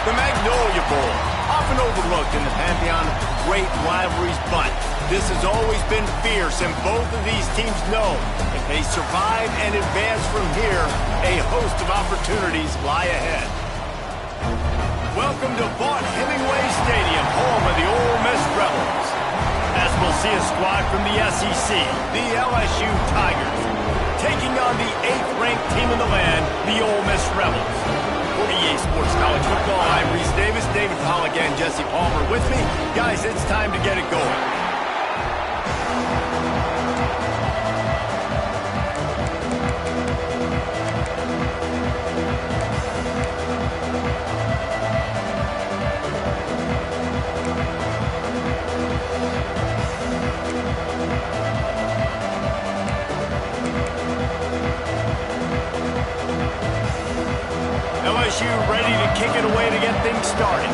The Magnolia Bowl, often overlooked in the pantheon of great rivalries, but this has always been fierce, and both of these teams know if they survive and advance from here, a host of opportunities lie ahead. Welcome to Vaught-Hemingway Stadium, home of the Ole Miss Rebels. As we'll see a squad from the SEC, the LSU Tigers, taking on the 8th-ranked team in the land, the Ole Miss Rebels. For EA Sports College Football, I'm Reese Davis, David Hall again, Jesse Palmer with me. Guys, it's time to get it going. LSU ready to kick it away to get things started.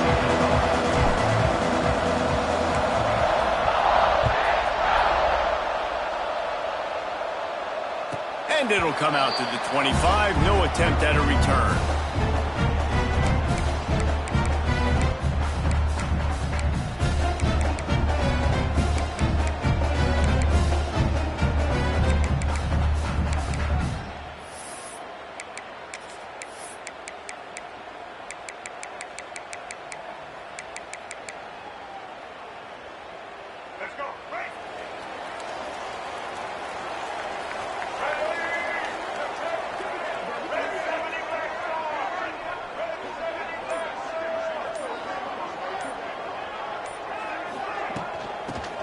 And it'll come out to the 25. No attempt at a return.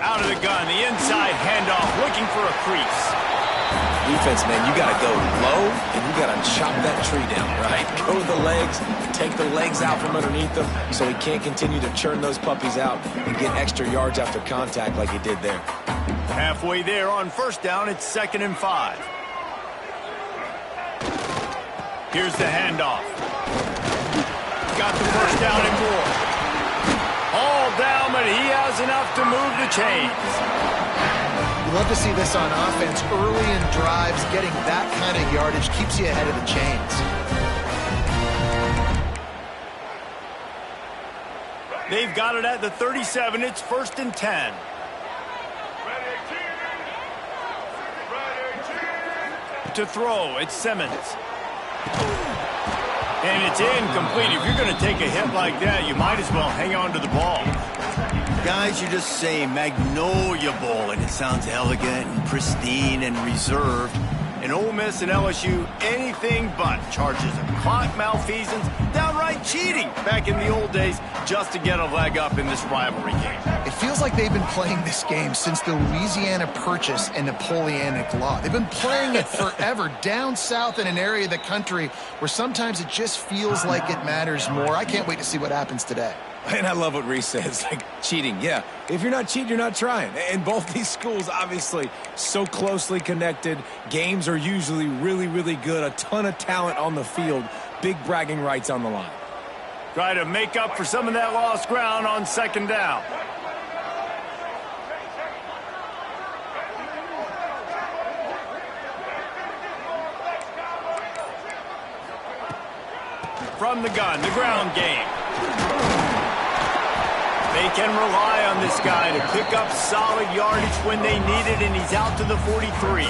Out of the gun, the inside handoff, looking for a crease. Defense, man, you got to go low, and you got to chop that tree down, right? Go to the legs, take the legs out from underneath them so he can't continue to churn those puppies out and get extra yards after contact like he did there. Halfway there on first down, it's 2nd and 5. Here's the handoff. Got the first down and more. All down, but he has enough to move the chains. You love to see this on offense. Early in drives, getting that kind of yardage keeps you ahead of the chains. They've got it at the 37. It's 1st and 10. To throw, it's Simmons. And it's incomplete. If you're going to take a hit like that, you might as well hang on to the ball. Guys, you just say Magnolia Bowl, and it sounds elegant and pristine and reserved. And Ole Miss and LSU, anything but charges of clock malfeasance, downright cheating back in the old days just to get a leg up in this rivalry game. It feels like they've been playing this game since the Louisiana Purchase and Napoleonic Law. They've been playing it forever down south in an area of the country where sometimes it just feels like it matters more. I can't wait to see what happens today. And I love what Reese says, like cheating. Yeah, if you're not cheating, you're not trying. And both these schools, obviously, so closely connected. Games are usually really, really good. A ton of talent on the field. Big bragging rights on the line. Try to make up for some of that lost ground on 2nd down. From the gun, the ground game. They can rely on this guy to pick up solid yardage when they need it, and he's out to the 43.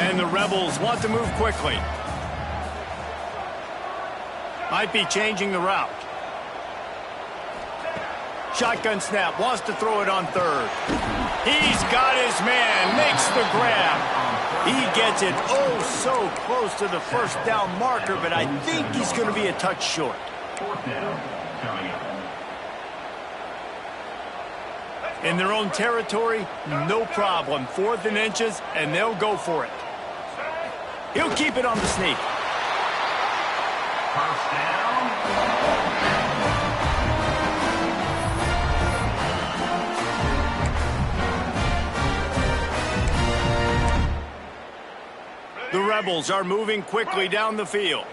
And the Rebels want to move quickly. Might be changing the route. Shotgun snap, wants to throw it on third. He's got his man, makes the grab. He gets it oh so close to the first down marker, but I think he's going to be a touch short. In their own territory, no problem. 4th and inches, and they'll go for it. He'll keep it on the sneak. First down. The Rebels are moving quickly down the field.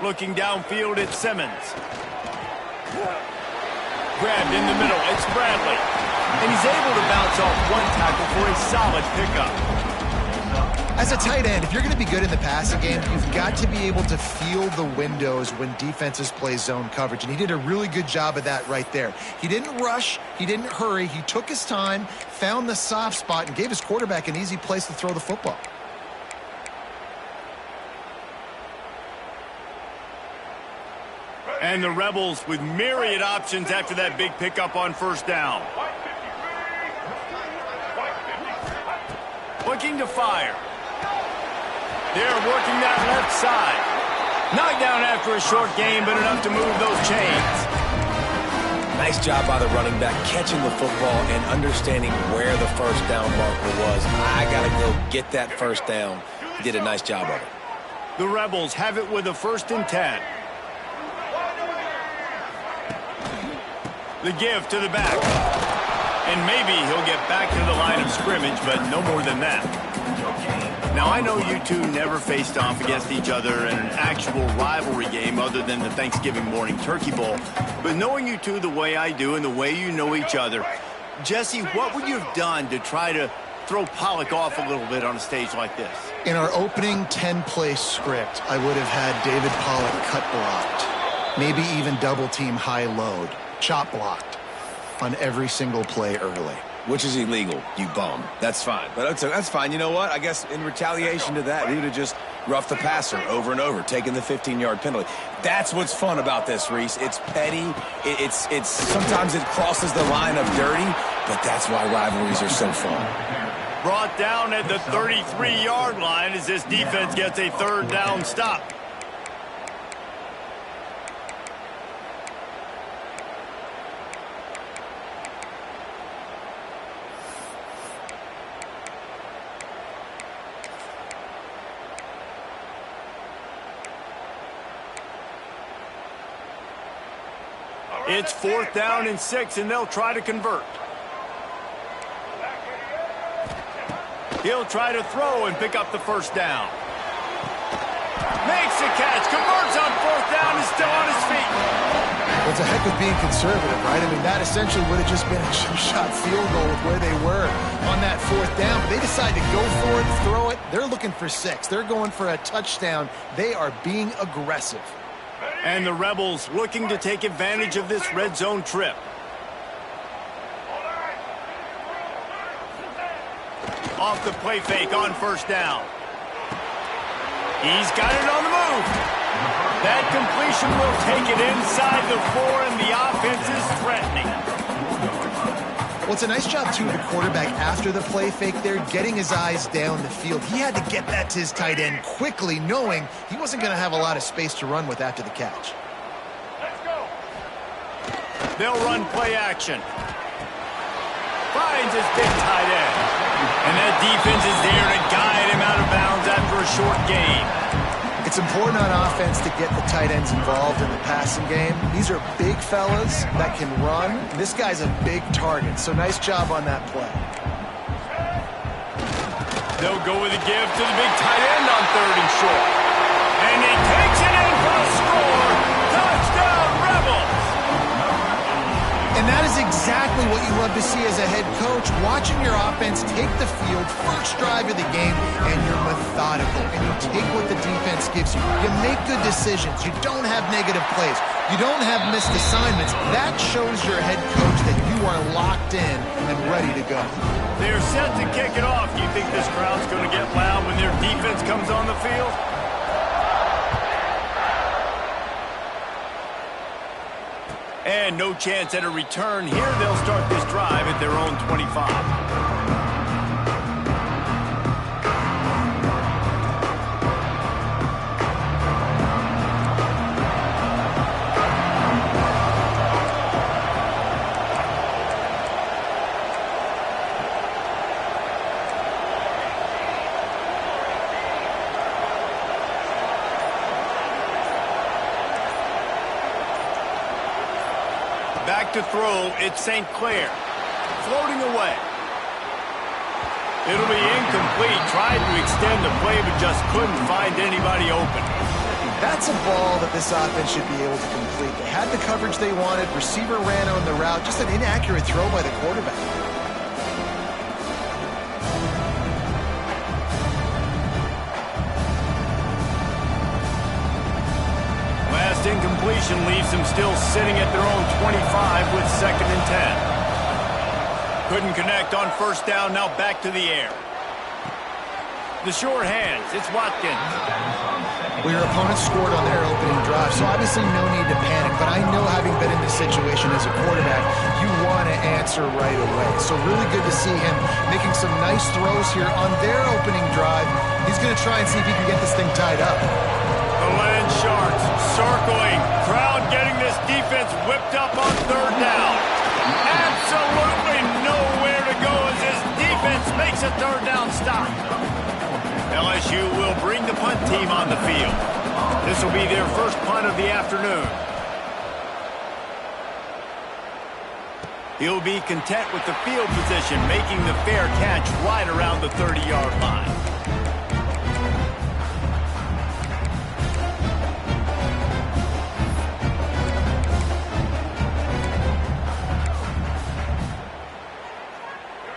Looking downfield at Simmons. Grabbed in the middle, it's Bradley. And he's able to bounce off one tackle for a solid pickup. As a tight end, if you're going to be good in the passing game, you've got to be able to feel the windows when defenses play zone coverage. And he did a really good job of that right there. He didn't rush. He didn't hurry. He took his time, found the soft spot, and gave his quarterback an easy place to throw the football. And the Rebels with myriad options after that big pickup on first down. Looking to fire. They're working that left side. Knocked down after a short game, but enough to move those chains. Nice job by the running back catching the football and understanding where the first down marker was. I got to go get that first down. He did a nice job of it. The Rebels have it with a 1st and 10. The give to the back. And maybe he'll get back to the line of scrimmage, but no more than that. Now, I know you two never faced off against each other in an actual rivalry game other than the Thanksgiving morning turkey bowl. But knowing you two the way I do and the way you know each other, Jesse, what would you have done to try to throw Pollock off a little bit on a stage like this? In our opening 10-play script, I would have had David Pollock cut blocked, maybe even double-team high load, chop blocked on every single play early. Which is illegal, you bum. That's fine. But that's fine. You know what? I guess in retaliation to that, we would have just roughed the passer over and over, taking the 15-yard penalty. That's what's fun about this, Reese. It's petty. It's sometimes it crosses the line of dirty, but that's why rivalries are so fun. Brought down at the 33-yard line as this defense gets a 3rd down stop. It's 4th down and 6, and they'll try to convert. He'll try to throw and pick up the first down. Makes the catch, converts on 4th down, is still on his feet. Well, it's a heck of being conservative, right? I mean, that essentially would have just been a two-shot field goal with where they were on that 4th down. But they decided to go for it, throw it. They're looking for 6. They're going for a touchdown. They are being aggressive. And the Rebels looking to take advantage of this red zone trip. Off the play fake on first down. He's got it on the move. That completion will take it inside the 4, and the offense is threatening. Well, it's a nice job, too, of the quarterback after the play fake there, getting his eyes down the field. He had to get that to his tight end quickly, knowing he wasn't going to have a lot of space to run with after the catch. Let's go. They'll run play action. Finds his big tight end. And that defense is there to guide him out of bounds after a short gain. It's important on offense to get the tight ends involved in the passing game. These are big fellas that can run. This guy's a big target, so nice job on that play. They'll go with a give to the big tight end on 3rd and short. And he takes it in for a score. Touchdown, Rebels! And that is exactly what you love to see as a head coach, watching your offense take the field, first drive of the game, and you're methodical, and you take what the defense gives you. You make good decisions. You don't have negative plays. You don't have missed assignments. That shows your head coach that you are locked in and ready to go. They're set to kick it off. Do you think this crowd's going to get loud when their defense comes on the field? And no chance at a return here. They'll start this drive at their own 25. Back to throw, it's St. Clair. Floating away. It'll be incomplete. Tried to extend the play, but just couldn't find anybody open. That's a ball that this offense should be able to complete. They had the coverage they wanted. Receiver ran on the route. Just an inaccurate throw by the quarterback. Incompletion leaves them still sitting at their own 25 with 2nd and 10. Couldn't connect on first down, now back to the air. The short hands, it's Watkins. Well, your opponent scored on their opening drive, so obviously no need to panic, but I know having been in this situation as a quarterback, you want to answer right away. So really good to see him making some nice throws here on their opening drive. He's going to try and see if he can get this thing tied up. The Land Sharks circling. Crowd getting this defense whipped up on 3rd down. Absolutely nowhere to go as this defense makes a 3rd down stop. LSU will bring the punt team on the field. This will be their first punt of the afternoon. He'll be content with the field position, making the fair catch right around the 30-yard line.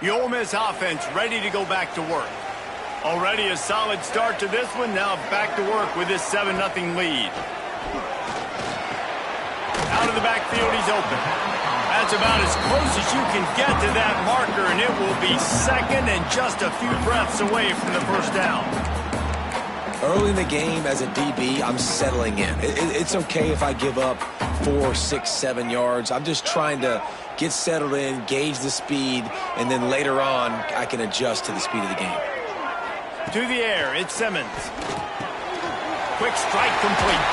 The Ole Miss offense ready to go back to work. Already a solid start to this one. Now back to work with this 7-0 lead. Out of the backfield, he's open. That's about as close as you can get to that marker, and it will be 2nd and just a few breaths away from the first down. Early in the game as a DB, I'm settling in. It's okay if I give up 4, 6, 7 yards. I'm just trying to get settled in, gauge the speed, and then later on, I can adjust to the speed of the game. To the air, it's Simmons. Quick strike complete.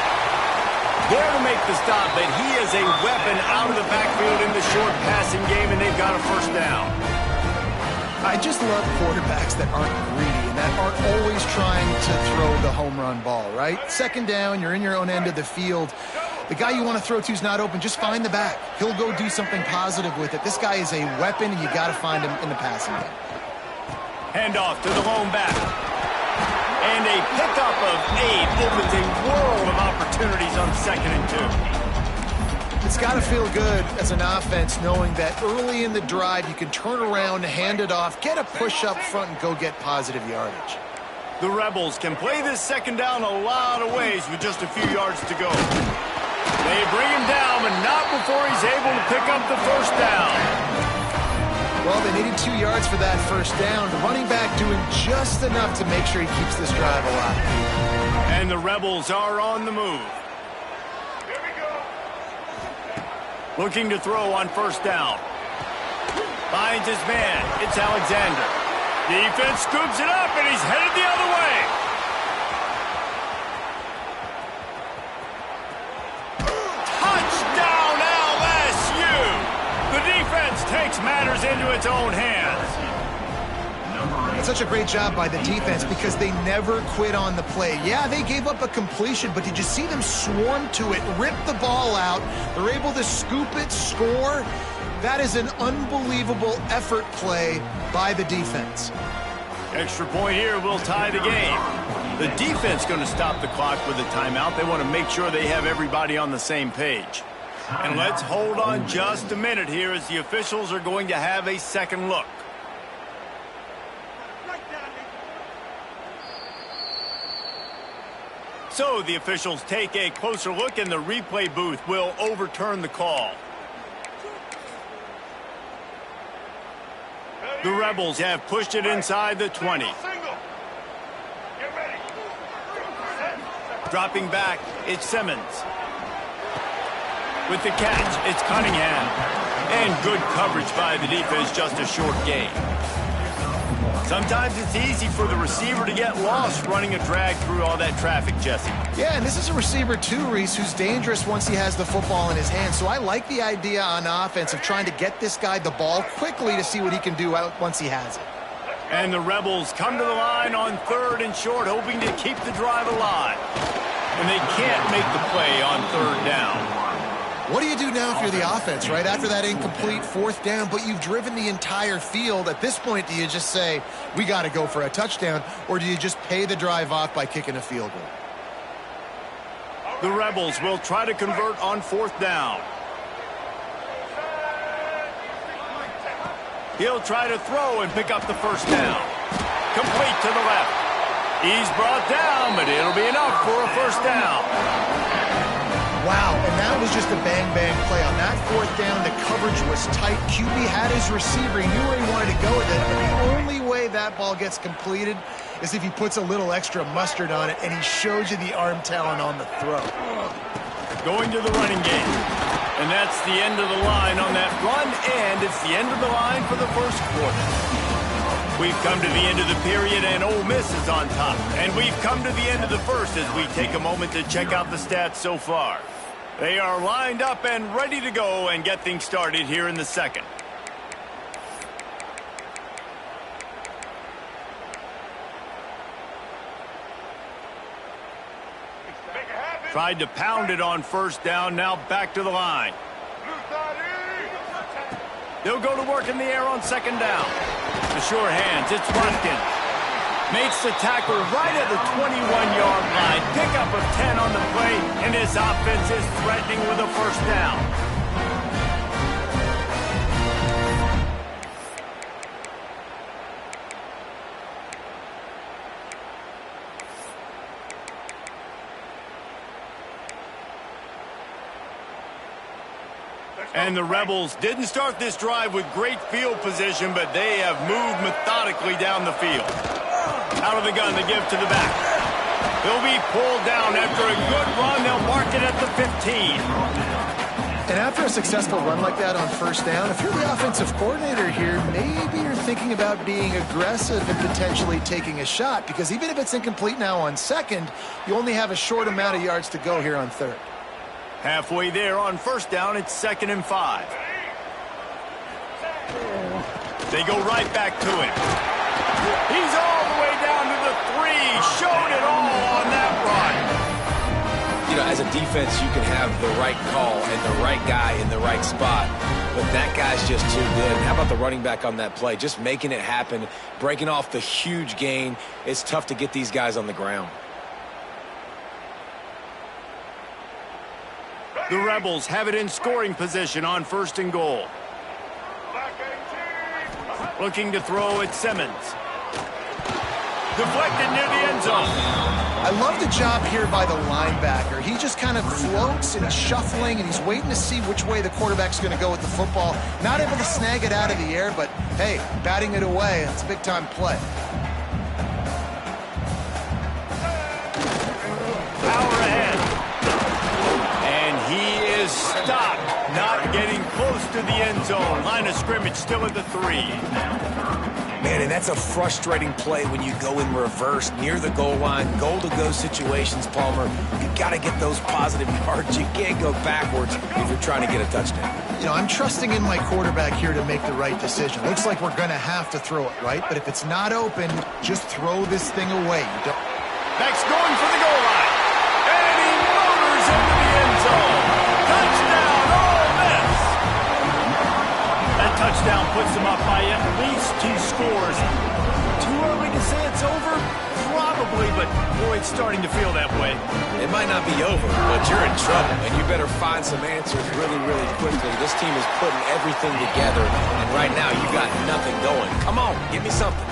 There to make the stop, but he is a weapon out of the backfield in the short passing game, and they've got a first down. I just love quarterbacks that aren't greedy and that aren't always trying to throw the home run ball, right? 2nd down, you're in your own end of the field. The guy you want to throw to is not open. Just find the back. He'll go do something positive with it. This guy is a weapon, and you got to find him in the passing game. Handoff to the lone back. And a pickup of 8 opens a world of opportunities on 2nd and 2. It's got to feel good as an offense knowing that early in the drive you can turn around, hand it off, get a push up front, and go get positive yardage. The Rebels can play this 2nd down a lot of ways with just a few yards to go. They bring him down, but not before he's able to pick up the first down. Well, they needed 2 yards for that first down. The running back doing just enough to make sure he keeps this drive alive. And the Rebels are on the move. Here we go. Looking to throw on first down. Finds his man. It's Alexander. Defense scoops it up, and he's headed the other way. Touchdown, LSU! The defense takes matters into its own hands. It's such a great job by the defense because they never quit on the play. Yeah, they gave up a completion, but did you see them swarm to it, rip the ball out? They're able to scoop it, score. That is an unbelievable effort play by the defense. Extra point here will tie the game. The defense going to stop the clock with a timeout. They want to make sure they have everybody on the same page. And let's hold on just a minute here as the officials are going to have a second look. So the officials take a closer look, and the replay booth will overturn the call. The Rebels have pushed it inside the 20. Dropping back, it's Simmons. With the catch, it's Cunningham. And good coverage by the defense, just a short gain. Sometimes it's easy for the receiver to get lost running a drag through all that traffic, Jesse. Yeah, and this is a receiver too, Reese, who's dangerous once he has the football in his hands. So I like the idea on offense of trying to get this guy the ball quickly to see what he can do once he has it. And the Rebels come to the line on 3rd and short, hoping to keep the drive alive. And they can't make the play on 3rd down. What do you do now if you're the offense, right? After that incomplete 4th down, but you've driven the entire field. At this point, do you just say, we got to go for a touchdown, or do you just pay the drive off by kicking a field goal? The Rebels will try to convert on 4th down. He'll try to throw and pick up the 1st down. Complete to the left. He's brought down, but it'll be enough for a 1st down. Wow, and that was just a bang-bang play. On that 4th down, the coverage was tight. QB had his receiver. He knew where he wanted to go with it. But the only way that ball gets completed is if he puts a little extra mustard on it, and he shows you the arm talent on the throw. Going to the running game. And that's the end of the line on that run, and it's the end of the line for the 1st quarter. We've come to the end of the period, and Ole Miss is on top. And we've come to the end of the 1st as we take a moment to check out the stats so far. They are lined up and ready to go and get things started here in the 2nd. Tried to pound it on 1st down, now back to the line. They'll go to work in the air on 2nd down. The sure hands, it's Watkins. Makes the tackle right at the 21-yard line. Pickup of 10 on the play, and his offense is threatening with a 1st down. And the Rebels didn't start this drive with great field position, but they have moved methodically down the field. Out of the gun, they give to the back. He'll be pulled down after a good run. They'll mark it at the 15. And after a successful run like that on 1st down, if you're the offensive coordinator here, maybe you're thinking about being aggressive and potentially taking a shot, because even if it's incomplete now on 2nd, you only have a short amount of yards to go here on 3rd. Halfway there on 1st down, it's 2nd and 5. They go right back to him. He's all the way down to the 3. Showed it all on that run. You know, as a defense, you can have the right call and the right guy in the right spot, but that guy's just too good. And how about the running back on that play? Just making it happen, breaking off the huge gain. It's tough to get these guys on the ground. The Rebels have it in scoring position on 1st and goal. Looking to throw at Simmons. Deflected near the end zone. I love the job here by the linebacker. He just kind of floats and he's shuffling and he's waiting to see which way the quarterback's going to go with the football. Not able to snag it out of the air, but hey, batting it away, it's a big-time play. Power ahead. And he is stopped. Not getting close to the end zone. Line of scrimmage still at the 3. Man, and that's a frustrating play when you go in reverse near the goal line, goal-to-go situations, Palmer. You got to get those positive yards. You can't go backwards if you're trying to get a touchdown. You know, I'm trusting in my quarterback here to make the right decision. Looks like we're going to have to throw it, right? But if it's not open, just throw this thing away. Next, going for the goal line. And he motors into the end zone. Touchdown, Ole Miss. That touchdown puts them up by at least 2 scores. Too early to say it's over? Probably, but boy, it's starting to feel that way. It might not be over, but you're in trouble, and you better find some answers really, really quickly. This team is putting everything together, and right now you got nothing going. Come on, give me something.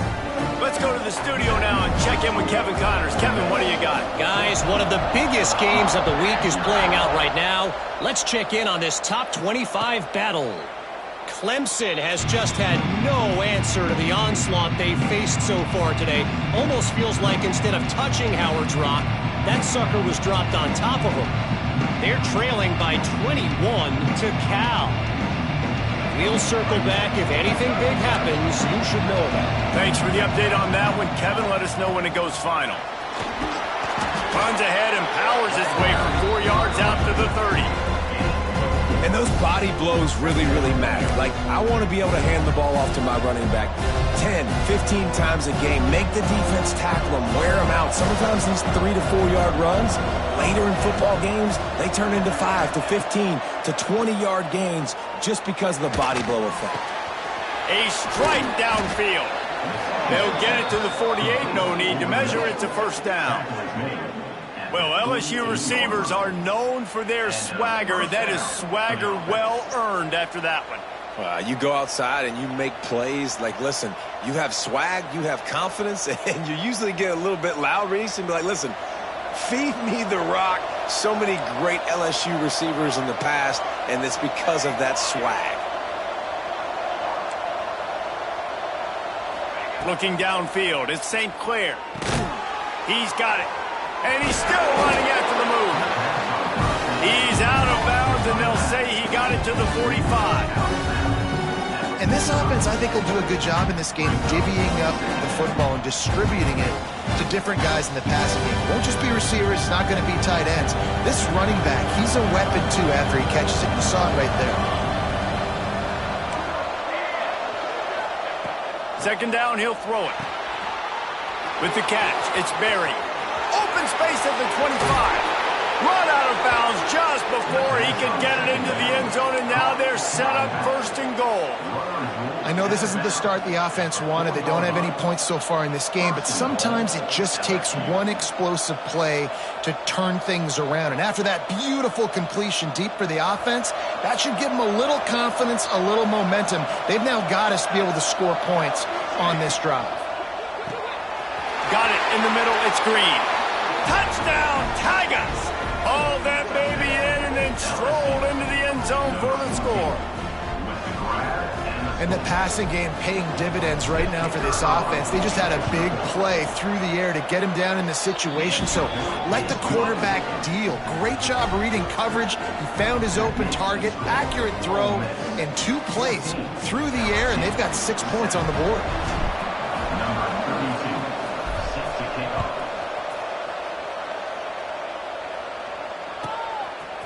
Let's go to the studio now and check in with Kevin Connors. Kevin, what do you got? Guys, one of the biggest games of the week is playing out right now. Let's check in on this top 25 battle. Clemson has just had no answer to the onslaught they've faced so far today. Almost feels like instead of touching Howard's Rock, that sucker was dropped on top of him. They're trailing by 21 to Cal. We'll circle back. If anything big happens, you should know about it. Thanks for the update on that one, Kevin. Let us know when it goes final. Runs ahead and powers his way for 4 yards out to the 30. And those body blows really, really matter. Like, I want to be able to hand the ball off to my running back 10, 15 times a game. Make the defense tackle them, wear them out. Sometimes these 3 to 4 yard runs, later in football games, they turn into 5 to 15 to 20-yard gains just because of the body blow effect. A strike downfield. They'll get it to the 48. No need to measure. It's a first down. Well, LSU receivers are known for their swagger. That is swagger well earned after that one. You go outside and you make plays. Like, listen, you have swag, you have confidence, and you usually get a little bit loud, Reese, and be like, listen, feed me the rock. So many great LSU receivers in the past, and it's because of that swag. Looking downfield, it's St. Clair. He's got it. And he's still running after the move. He's out of bounds, and they'll say he got it to the 45. And this offense, I think, will do a good job in this game divvying up the football and distributing it to different guys in the passing game. It won't just be receivers. It's not going to be tight ends. This running back, he's a weapon, too, after he catches it. You saw it right there. Second down, he'll throw it. With the catch, it's Berry. Open space at the 25. Run out of bounds just before he could get it into the end zone, and now they're set up first and goal. I know this isn't the start the offense wanted. They don't have any points so far in this game, but sometimes it just takes one explosive play to turn things around. And after that beautiful completion deep for the offense, that should give them a little confidence, a little momentum. They've now got us to be able to score points on this drive. Got it in the middle. It's Green. Touchdown, Tigers! Hauled that baby in and then strolled into the end zone for the score. And the passing game paying dividends right now for this offense. They just had a big play through the air to get him down in the situation. So let the quarterback deal. Great job reading coverage. He found his open target, accurate throw, and 2 plays through the air, and they've got 6 points on the board.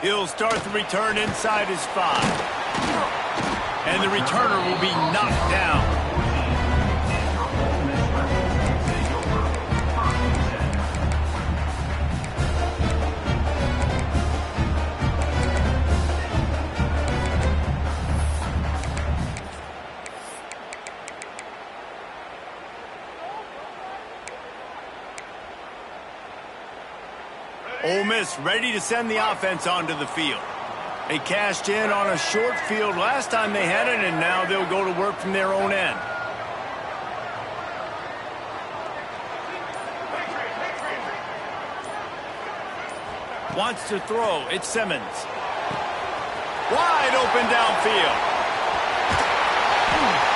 He'll start the return inside his 5. And the returner will be knocked down. Ole Miss ready to send the offense onto the field. They cashed in on a short field last time they had it, and now they'll go to work from their own end. Wants to throw. It's Simmons. Wide open downfield.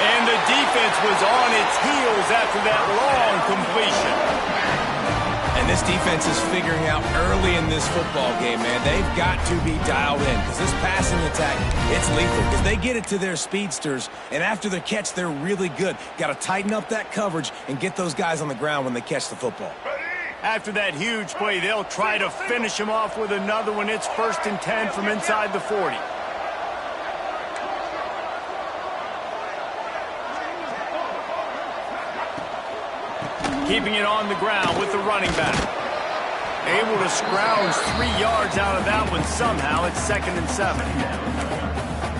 And the defense was on its heels after that long completion. And this defense is figuring out early in this football game, man. They've got to be dialed in because this passing attack, it's lethal because they get it to their speedsters, and after the catch, they're really good. Got to tighten up that coverage and get those guys on the ground when they catch the football. After that huge play, they'll try to finish him off with another one. It's 1st and 10 from inside the 40. Keeping it on the ground with the running back. Able to scrounge 3 yards out of that one somehow. It's 2nd and 7.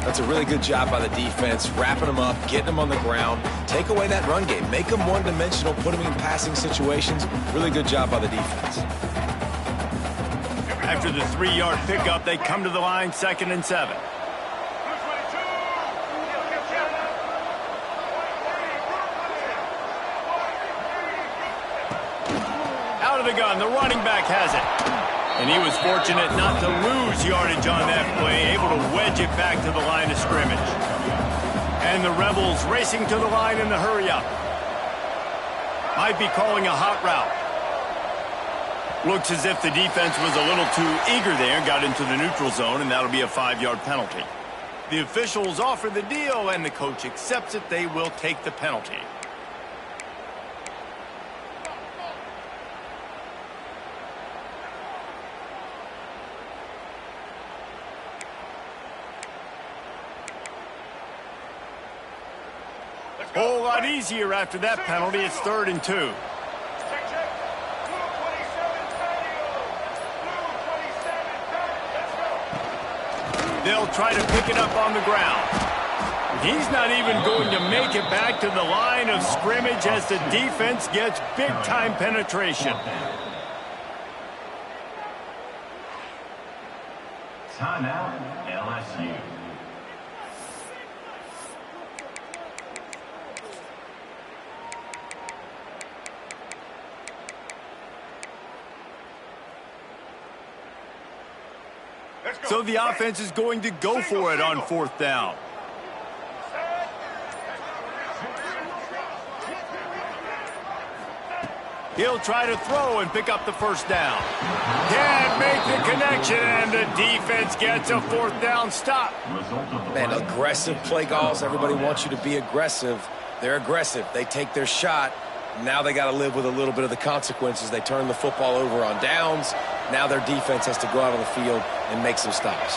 That's a really good job by the defense, wrapping them up, getting them on the ground. Take away that run game. Make them one-dimensional, put them in passing situations. Really good job by the defense. After the 3-yard pickup, they come to the line, 2nd and 7. Out of the gun, the running back has it. And he was fortunate not to lose yardage on that play, able to wedge it back to the line of scrimmage. And the Rebels racing to the line in the hurry-up. Might be calling a hot route. Looks as if the defense was a little too eager there, got into the neutral zone, and that'll be a 5-yard penalty. The officials offer the deal, and the coach accepts it. They will take the penalty. Whole lot easier after that penalty. It's 3rd and 2. They'll try to pick it up on the ground. He's not even going to make it back to the line of scrimmage as the defense gets big-time penetration. Timeout, LSU. So the offense is going to go for it on 4th down. He'll try to throw and pick up the 1st down. Can't make the connection, and the defense gets a 4th down stop. Man, aggressive play calls. Everybody wants you to be aggressive. They're aggressive. They take their shot. Now they got to live with a little bit of the consequences. They turn the football over on downs. Now their defense has to go out on the field and make some stops.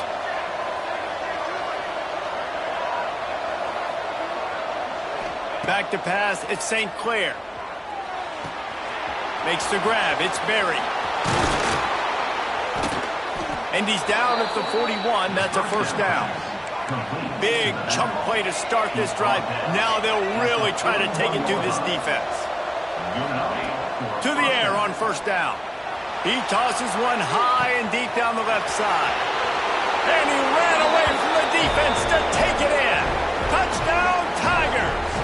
Back to pass, it's St. Clair. Makes the grab, it's Berry. And he's down at the 41, that's a 1st down. Big chunk play to start this drive. Now they'll really try to take it to this defense. To the air on 1st down. He tosses one high and deep down the left side. And he ran away from the defense to take it in. Touchdown, Tigers!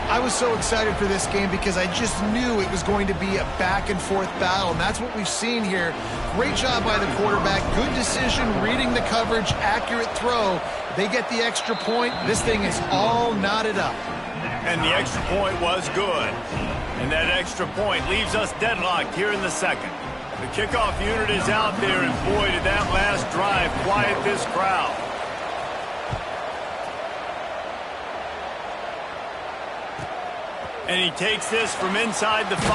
I was so excited for this game because I just knew it was going to be a back-and-forth battle, and that's what we've seen here. Great job by the quarterback. Good decision, reading the coverage, accurate throw. They get the extra point. This thing is all knotted up. And the extra point was good. And that extra point leaves us deadlocked here in the 2nd. The kickoff unit is out there, and boy, did that last drive quiet this crowd. And he takes this from inside the 5.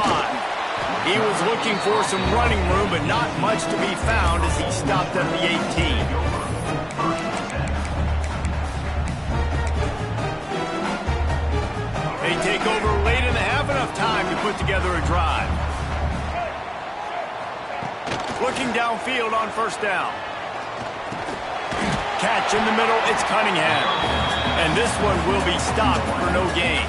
He was looking for some running room, but not much to be found as he stopped at the 18. They take over late in the half, enough time to put together a drive. Looking downfield on 1st down. Catch in the middle, it's Cunningham. And this one will be stopped for no gain.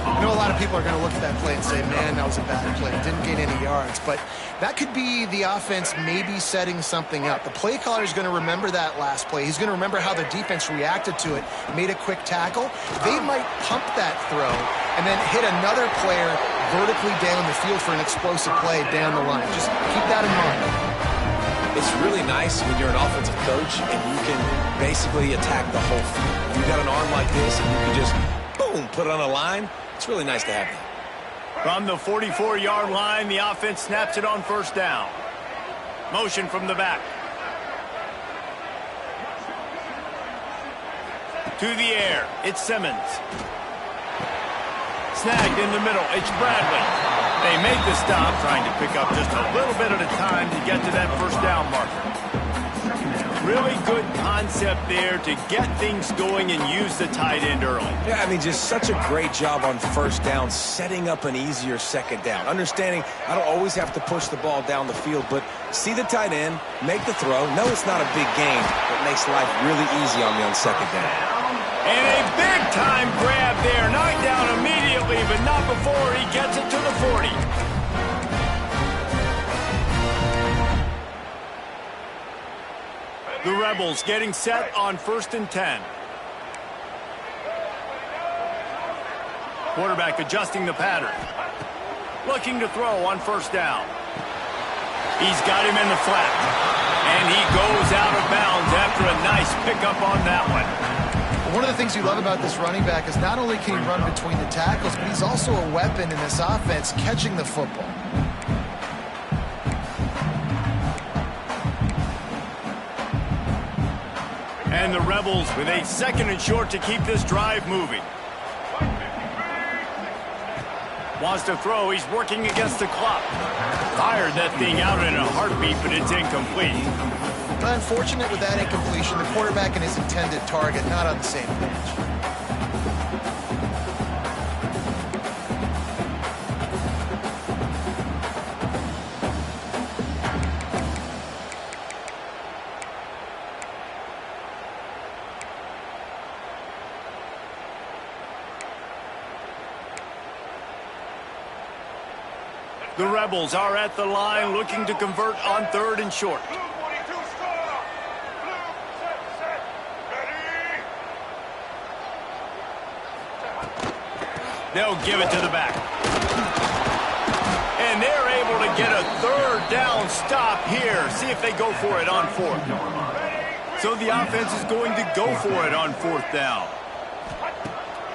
I know a lot of people are going to look at that play and say, man, that was a bad play. It didn't gain any yards. But that could be the offense maybe setting something up. The play caller is going to remember that last play. He's going to remember how the defense reacted to it, made a quick tackle. They might pump that throw and then hit another player vertically down the field for an explosive play down the line. Just keep that in mind. It's really nice when you're an offensive coach and you can basically attack the whole field. You got an arm like this and you can just, boom, put it on a line. It's really nice to have that. From the 44-yard line, the offense snaps it on 1st down. Motion from the back. To the air, it's Simmons. Snagged in the middle, it's Bradley. They make the stop, trying to pick up just a little bit at a time to get to that 1st down marker. Really good concept there to get things going and use the tight end early. Yeah, I mean, just such a great job on 1st down, setting up an easier 2nd down. Understanding I don't always have to push the ball down the field, but see the tight end, make the throw. No, it's not a big gain, but makes life really easy on me on 2nd down. And a big-time grab there. Knocked down immediately, but not before he gets it to the 40. The Rebels getting set on 1st and 10. Quarterback adjusting the pattern. Looking to throw on 1st down. He's got him in the flat. And he goes out of bounds after a nice pickup on that one. One of the things you love about this running back is not only can he run between the tackles, but he's also a weapon in this offense catching the football. And the Rebels with a 2nd and short to keep this drive moving. Wants to throw. He's working against the clock. Fired that thing out in a heartbeat, but it's incomplete. Unfortunate with that incompletion. The quarterback and his intended target not on the same page. The Rebels are at the line looking to convert on 3rd and short. They'll give it to the back. And they're able to get a 3rd down stop here. See if they go for it on 4th. So the offense is going to go for it on 4th down.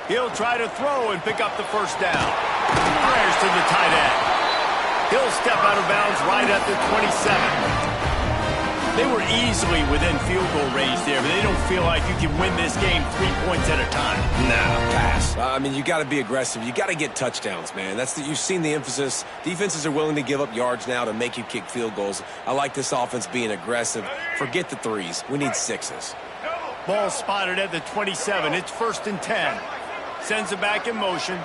He'll try to throw and pick up the 1st down. Fires to the tight end. He'll step out of bounds right at the 27. They were easily within field goal range there, but they don't feel like you can win this game 3 points at a time. Nah, pass. I mean, you got to be aggressive. You got to get touchdowns, man. You've seen the emphasis. Defenses are willing to give up yards now to make you kick field goals. I like this offense being aggressive. Forget the 3s. We need 6s. Ball spotted at the 27. It's 1st and 10. Sends it back in motion.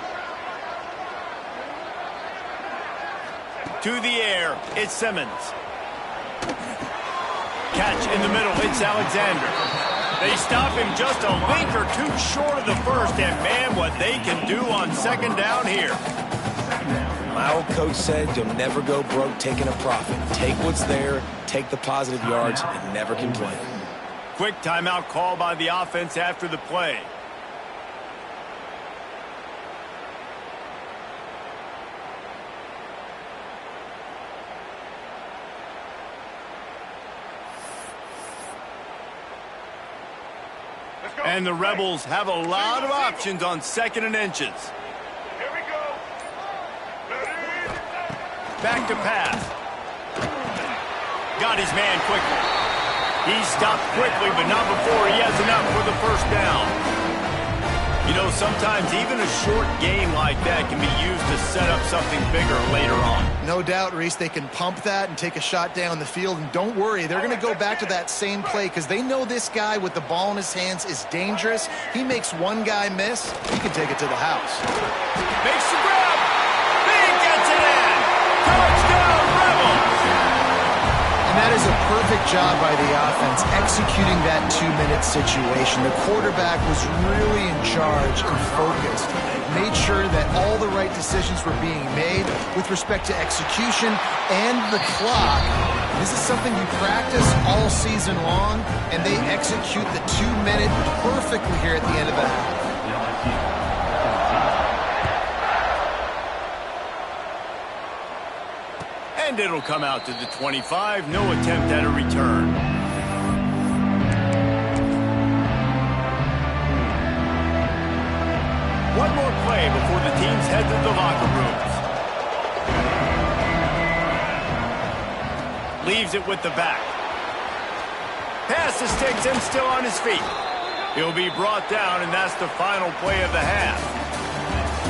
To the air, it's Simmons. Catch in the middle, it's Alexander. They stop him just a link or 2 short of the 1st, and man, what they can do on 2nd down here. My old coach said you'll never go broke taking a profit. Take what's there, take the positive yards, and never complain. Quick timeout call by the offense after the play. And the Rebels have a lot of options on 2nd and inches. Here we go. Back to pass. Got his man quickly. He stopped quickly, but not before he has enough for the 1st down. You know, sometimes even a short game like that can be used to set up something bigger later on. No doubt, Reese, they can pump that and take a shot down the field. And don't worry, they're going to go back to that same play because they know this guy with the ball in his hands is dangerous. He makes one guy miss, he can take it to the house. Makes the grab. He gets it in. Touchdown, Rebels. And that is a perfect job by the offense executing that 2-minute situation. The quarterback was really in charge and focused. Made sure that all the right decisions were being made with respect to execution and the clock. This is something you practice all season long, and they execute the 2-minute perfectly here at the end of the half. And it'll come out to the 25. No attempt at a return. One more play before the teams head to the locker rooms. Leaves it with the back. Pass to Sticks and still on his feet. He'll be brought down, and that's the final play of the half.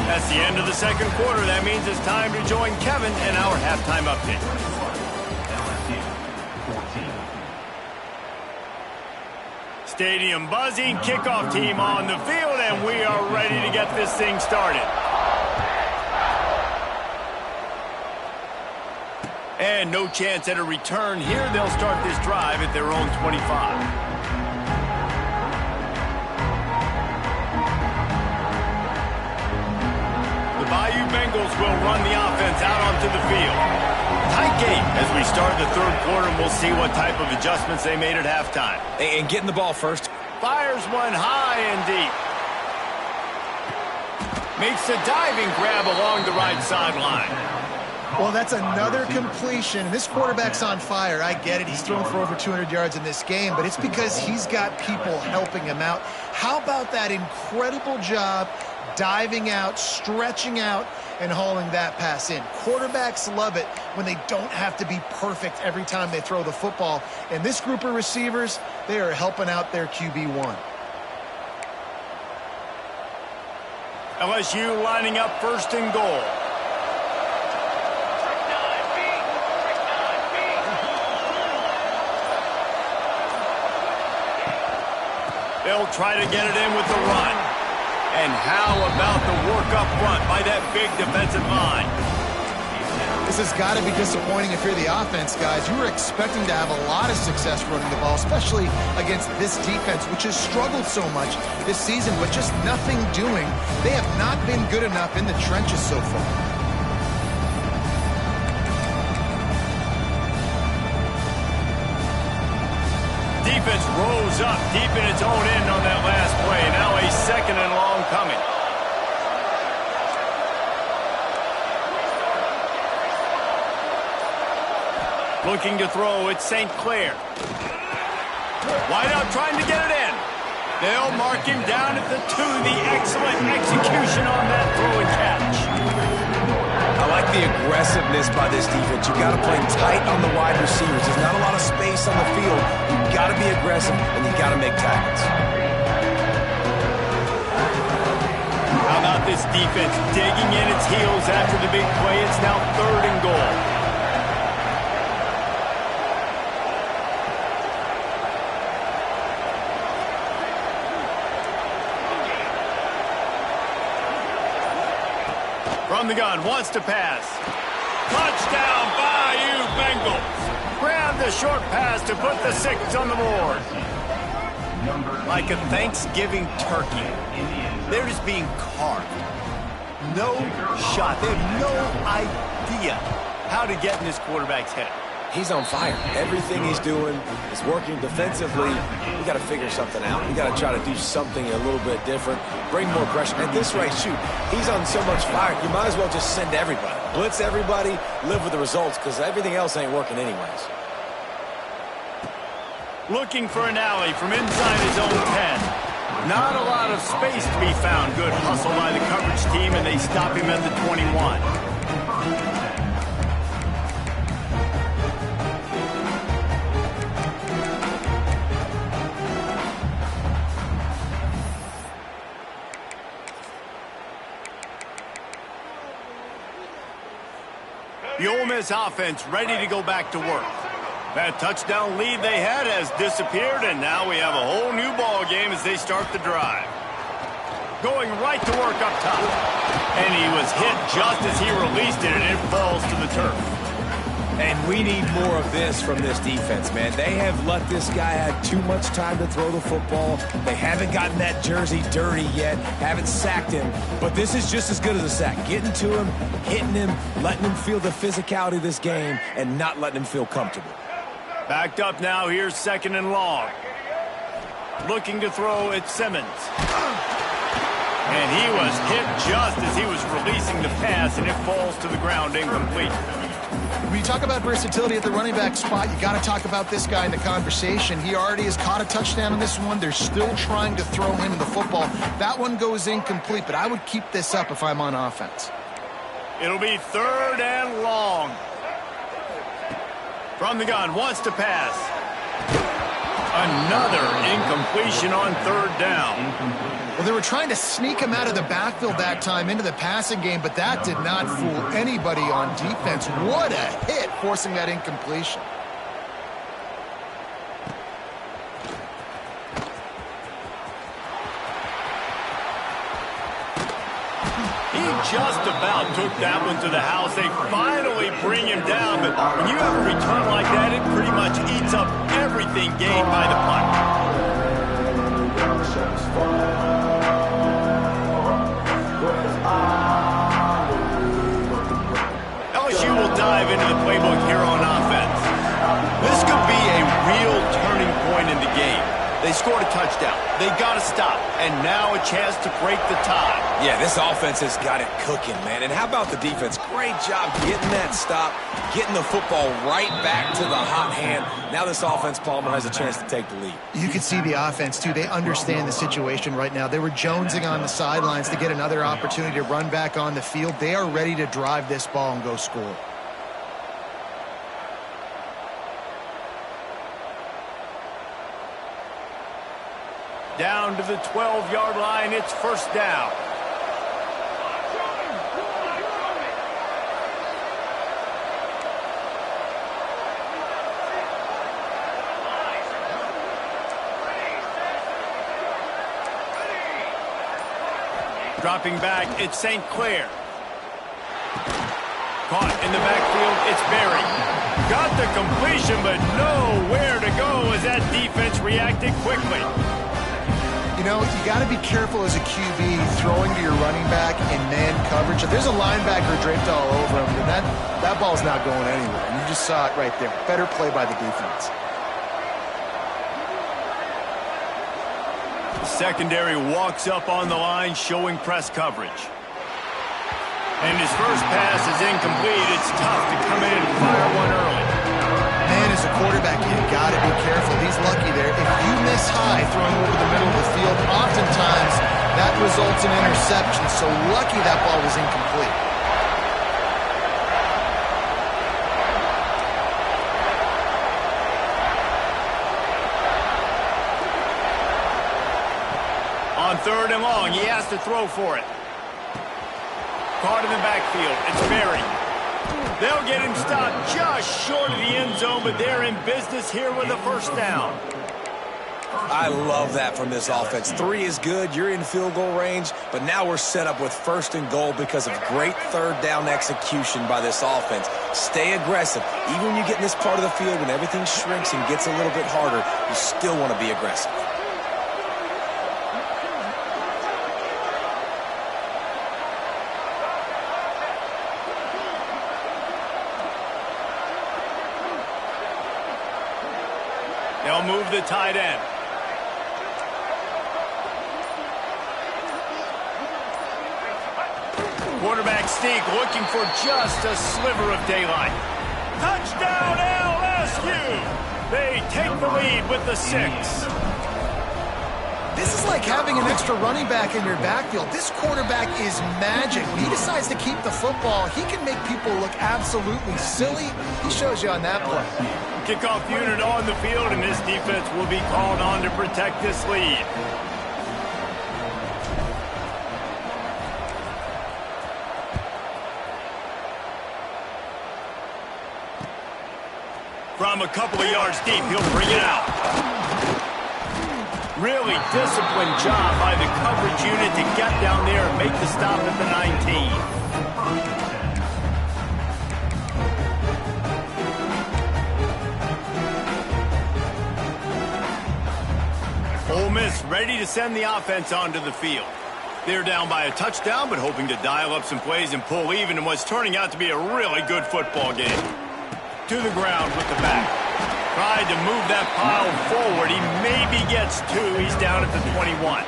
That's the end of the 2nd quarter. That means it's time to join Kevin in our halftime update. Stadium buzzing, kickoff team on the field, and we are ready to get this thing started. And no chance at a return here. They'll start this drive at their own 25. Bayou Bengals will run the offense out onto the field. Tight game as we start the 3rd quarter, and we'll see what type of adjustments they made at halftime. And getting the ball first. Fires one high and deep. Makes a diving grab along the right sideline. Well, that's another completion. This quarterback's on fire. I get it. He's thrown for over 200 yards in this game, but it's because he's got people helping him out. How about that incredible job diving out, stretching out, and hauling that pass in. Quarterbacks love it when they don't have to be perfect every time they throw the football. And this group of receivers, they are helping out their QB1. LSU lining up first and goal. They'll try to get it in with the run. And how about the work up front by that big defensive line? This has got to be disappointing if you're the offense, guys. You were expecting to have a lot of success running the ball, especially against this defense, which has struggled so much this season with just nothing doing. They have not been good enough in the trenches so far. Defense rose up deep in its own end on that last play. Now a second and long coming. Looking to throw, it's St. Clair. Wide out trying to get it in. They'll mark him down at the 2. The excellent execution on that throw and catch. I like the aggressiveness by this defense. You've got to play tight on the wide receivers. There's not a lot of space on the field. You've got to be aggressive, and you've got to make tackles. How about this defense digging in its heels after the big play? It's now 3rd and goal. From the gun, wants to pass. Touchdown, Bayou Bengals. Grab the short pass to put the 6 on the board. Like a Thanksgiving turkey, they're just being carved. No shot. They have no idea how to get in this quarterback's head. He's on fire. Everything he's doing is working defensively. We got to figure something out. We got to try to do something a little bit different. Bring more pressure. At this rate, shoot, he's on so much fire. You might as well just send everybody. Blitz everybody, live with the results, because everything else ain't working anyways. Looking for an alley from inside his own 10. Not a lot of space to be found. Good hustle by the coverage team, and they stop him at the 21. The Ole Miss offense ready to go back to work. That touchdown lead they had has disappeared, and now we have a whole new ball game as they start the drive. Going right to work up top. And he was hit just as he released it, and it falls to the turf. And we need more of this from this defense, man. They have let this guy have too much time to throw the football. They haven't gotten that jersey dirty yet, haven't sacked him. But this is just as good as a sack. Getting to him, hitting him, letting him feel the physicality of this game, and not letting him feel comfortable. Backed up now, here's 2nd and long. Looking to throw, it's Simmons. And he was hit just as he was releasing the pass, and it falls to the ground incomplete. When you talk about versatility at the running back spot, you got to talk about this guy in the conversation. He already has caught a touchdown on this one. They're still trying to throw him the football. That one goes incomplete, but I would keep this up if I'm on offense. It'll be 3rd and long. From the gun, wants to pass. Another incompletion on 3rd down. Well, they were trying to sneak him out of the backfield that time into the passing game, but that did not fool anybody on defense. What a hit, forcing that incompletion. He just about took that one to the house. They finally bring him down, but when you have a return like that, it pretty much eats up everything gained by the punt. LSU will dive into the playbook here on offense. This could be a real turning point in the game. They scored a touchdown. They got to stop. And now a chance to break the tie. Yeah, this offense has got it cooking, man. And how about the defense? Great job getting that stop, getting the football right back to the hot hand. Now this offense, Palmer, has a chance to take the lead. You can see the offense, too. They understand the situation right now. They were jonesing on the sidelines to get another opportunity to run back on the field. They are ready to drive this ball and go score. Down to the 12-yard line, it's first down. Dropping back, it's St. Clair. Caught in the backfield, it's Berry. Got the completion, but nowhere to go as that defense reacted quickly. You know, you got to be careful as a QB throwing to your running back in man coverage. If there's a linebacker draped all over him, then that ball's not going anywhere. And you just saw it right there. Better play by the defense. Secondary walks up on the line, showing press coverage. And his first pass is incomplete. It's tough to come in and fire one early. Man, as a quarterback, you got to be careful. He's lucky there. If you miss high throwing over the middle of the field, oftentimes that results in interception. So lucky that ball was incomplete. On third and long, he has to throw for it. Caught in the backfield, it's Berry. They'll get him stopped just short of the end zone, but they're in business here with a first down. I love that from this offense. 3 is good, you're in field goal range, but now we're set up with first and goal because of great third down execution by this offense. Stay aggressive. Even when you get in this part of the field, when everything shrinks and gets a little bit harder, you still want to be aggressive. They'll move the tight end. Quarterback sneak looking for just a sliver of daylight. Touchdown LSU! They take the lead with the 6. This is like having an extra running back in your backfield. This quarterback is magic. When he decides to keep the football, he can make people look absolutely silly. He shows you on that play. Kickoff unit on the field, and this defense will be called on to protect this lead. From a couple of yards deep, he'll bring it out. Really disciplined job by the coverage unit to get down there and make the stop at the 19. Ole Miss ready to send the offense onto the field. They're down by a touchdown, but hoping to dial up some plays and pull even in what's turning out to be a really good football game. To the ground with the back. Tried to move that pile forward. He maybe gets 2. He's down at the 21.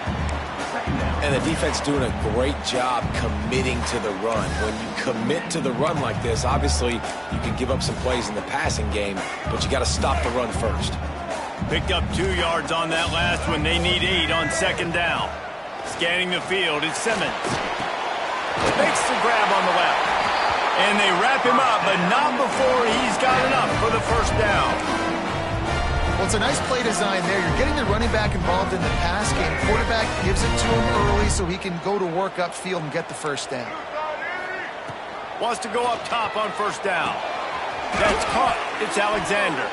And the defense doing a great job committing to the run. When you commit to the run like this, obviously you can give up some plays in the passing game, but you got to stop the run first. Picked up 2 yards on that last one. They need 8 on second down. Scanning the field, it's Simmons. Makes the grab on the left. And they wrap him up, but not before he's got enough for the first down. Well, it's a nice play design there. You're getting the running back involved in the pass game. Quarterback gives it to him early so he can go to work upfield and get the first down. Wants to go up top on first down. That's caught. It's Alexander.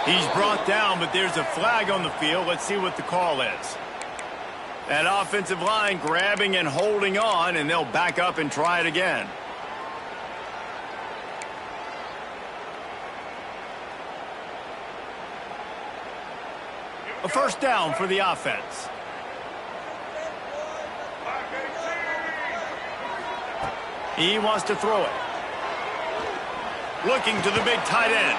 He's brought down, but there's a flag on the field. Let's see what the call is. That offensive line grabbing and holding on, and they'll back up and try it again. A first down for the offense. He wants to throw it. Looking to the big tight end.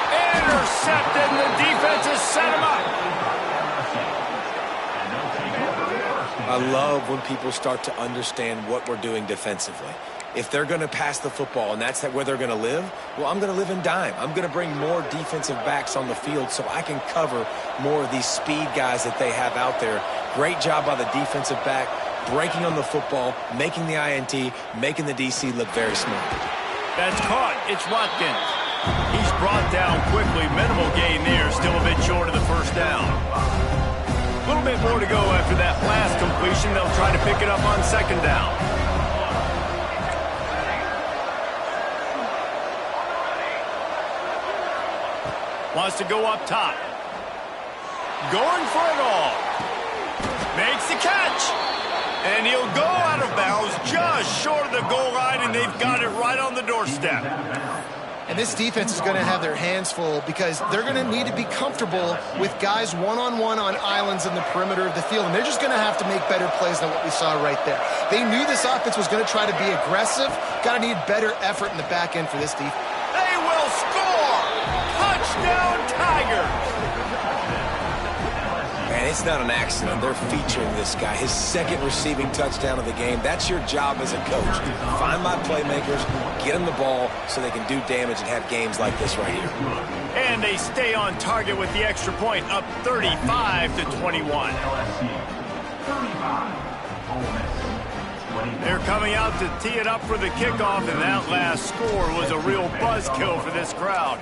Intercepted, and the defense has set him up. I love when people start to understand what we're doing defensively. If they're going to pass the football and that's where they're going to live, well, I'm going to live in dime. I'm going to bring more defensive backs on the field so I can cover more of these speed guys that they have out there. Great job by the defensive back, breaking on the football, making the INT, making the DC look very smart. That's caught. It's Watkins. He's brought down quickly. Minimal gain there. Still a bit short of the first down. A little bit more to go after that last completion. They'll try to pick it up on second down. Wants to go up top. Going for it all. Makes the catch. And he'll go out of bounds just short of the goal line, and they've got it right on the doorstep. And this defense is going to have their hands full because they're going to need to be comfortable with guys one-on-one on islands in the perimeter of the field. And they're just going to have to make better plays than what we saw right there. They knew this offense was going to try to be aggressive. Got to need better effort in the back end for this defense. They will score! Touchdown, Tigers! Man, it's not an accident. They're featuring this guy. His second receiving touchdown of the game. That's your job as a coach. Find my playmakers, get them the ball so they can do damage and have games like this right here. And they stay on target with the extra point, up 35-21. They're coming out to tee it up for the kickoff, and that last score was a real buzzkill for this crowd.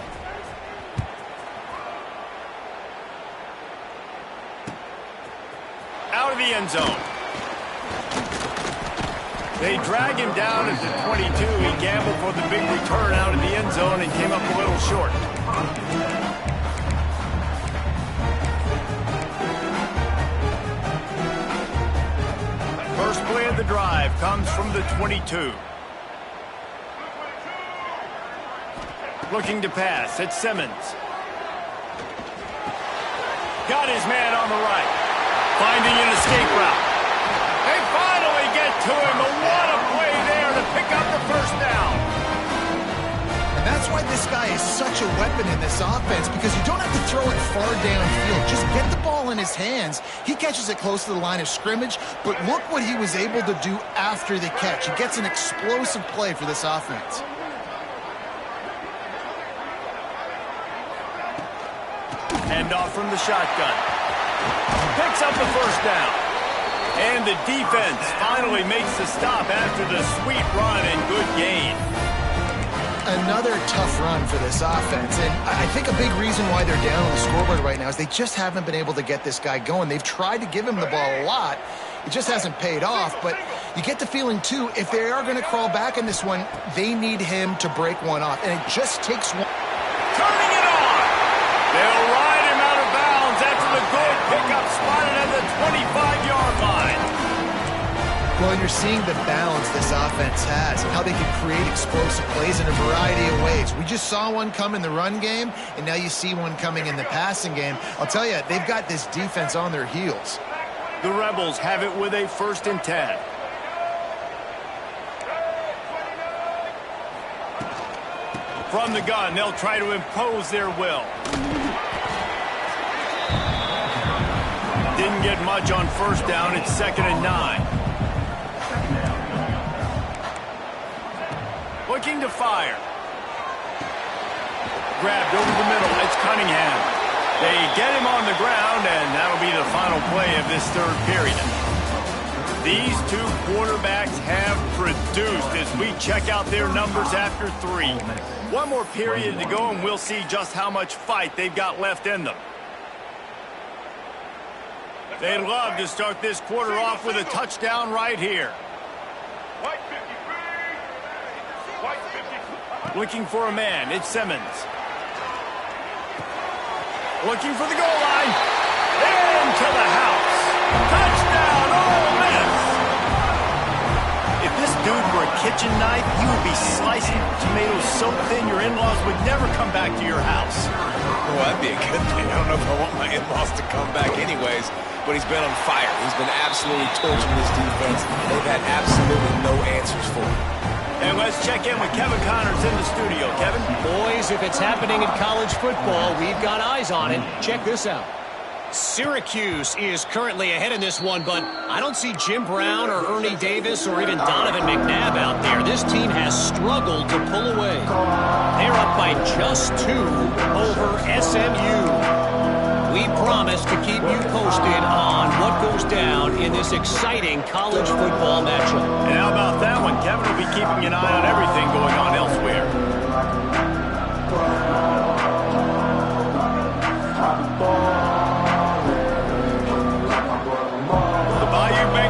Out of the end zone. They drag him down at the 22. He gambled for the big return out of the end zone and came up a little short. First play of the drive comes from the 22. Looking to pass. It's Simmons. Got his man on the right. Finding an escape route. They finally get to him. But what a play there to pick up the first down. And that's why this guy is such a weapon in this offense, because you don't have to throw it far downfield. Just get the ball in his hands. He catches it close to the line of scrimmage, but look what he was able to do after the catch. He gets an explosive play for this offense. Hand off from the shotgun. Picks up the first down. And the defense finally makes the stop after the sweet run and good gain. Another tough run for this offense. And I think a big reason why they're down on the scoreboard right now is they just haven't been able to get this guy going. They've tried to give him the ball a lot. It just hasn't paid off. But you get the feeling, too, if they are going to crawl back in this one, they need him to break one off. And it just takes one. Turning it on. They'll ride him out of bounds after the good pickup spotted at the 25-yard line. Well, you're seeing the balance this offense has and how they can create explosive plays in a variety of ways. We just saw one come in the run game, and now you see one coming in the passing game. I'll tell you, they've got this defense on their heels. The Rebels have it with a 1st and 10. From the gun, they'll try to impose their will. Didn't get much on first down. It's 2nd and 9. Looking to fire. Grabbed over the middle. It's Cunningham. They get him on the ground, and that'll be the final play of this 3rd period. These two quarterbacks have produced as we check out their numbers after 3. One more period to go, and we'll see just how much fight they've got left in them. They'd love to start this quarter off with a touchdown right here. Looking for a man. It's Simmons. Looking for the goal line. Into the house. Touchdown, Ole Miss. If this dude were a kitchen knife, you would be slicing tomatoes so thin your in-laws would never come back to your house. Well, that'd be a good thing. I don't know if I want my in-laws to come back anyways, but he's been on fire. He's been absolutely torching this defense. They've had absolutely no answers for him. And let's check in with Kevin Connors in the studio. Kevin? Boys, if it's happening in college football, we've got eyes on it. Check this out. Syracuse is currently ahead in this one, but I don't see Jim Brown or Ernie Davis or even Donovan McNabb out there. This team has struggled to pull away. They're up by just 2 over SMU. We promise to keep you posted on what goes down in this exciting college football matchup. And how about that one? Kevin will be keeping an eye on everything going on elsewhere.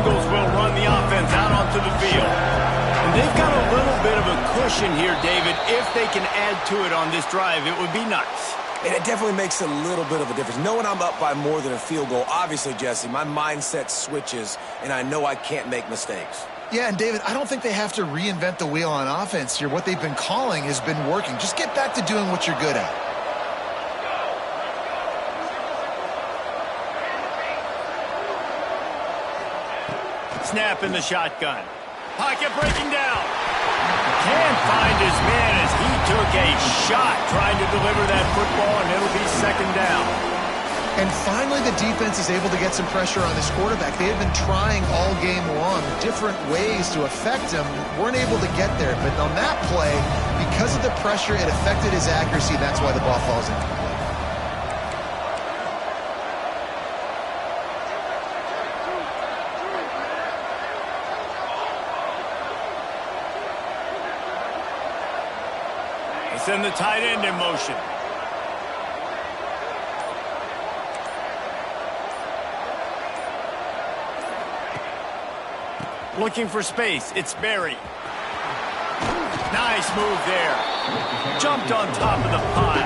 Will run the offense out onto the field. And they've got a little bit of a cushion here, David. If they can add to it on this drive, it would be nice. And it definitely makes a little bit of a difference. Knowing I'm up by more than a field goal, obviously, Jesse, my mindset switches, and I know I can't make mistakes. Yeah, and David, I don't think they have to reinvent the wheel on offense here. What they've been calling has been working. Just get back to doing what you're good at. Snap in the shotgun. Pocket breaking down. Can't find his man as he took a shot trying to deliver that football, and it'll be second down. And finally, the defense is able to get some pressure on this quarterback. They had been trying all game long different ways to affect him. Weren't able to get there. But on that play, because of the pressure, it affected his accuracy. That's why the ball falls in. Send the tight end in motion. Looking for space. It's Berry. Nice move there. Jumped on top of the pile.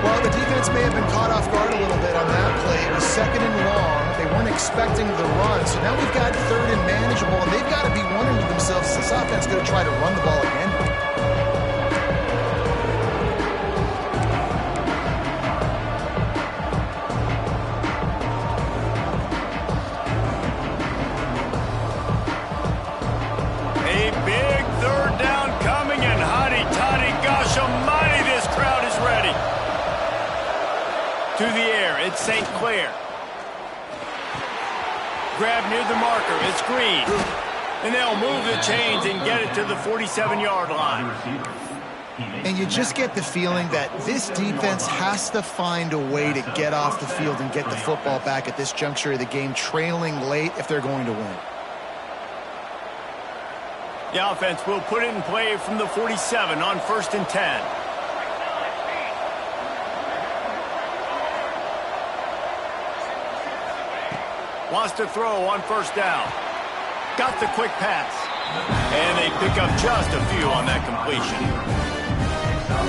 Well, the defense may have been caught off guard a little bit on that play. It was second and long. They weren't expecting the run. So now we've got third and manageable, and they've got to be wondering to themselves, is this offense going to try to run the ball again? To the air, it's St. Clair. Grab near the marker, it's Green. And they'll move the chains and get it to the 47-yard line. And you just get the feeling that this defense has to find a way to get off the field and get the football back at this juncture of the game, trailing late if they're going to win. The offense will put it in play from the 47 on 1st and 10. Wants to throw on 1st down. Got the quick pass. And they pick up just a few on that completion.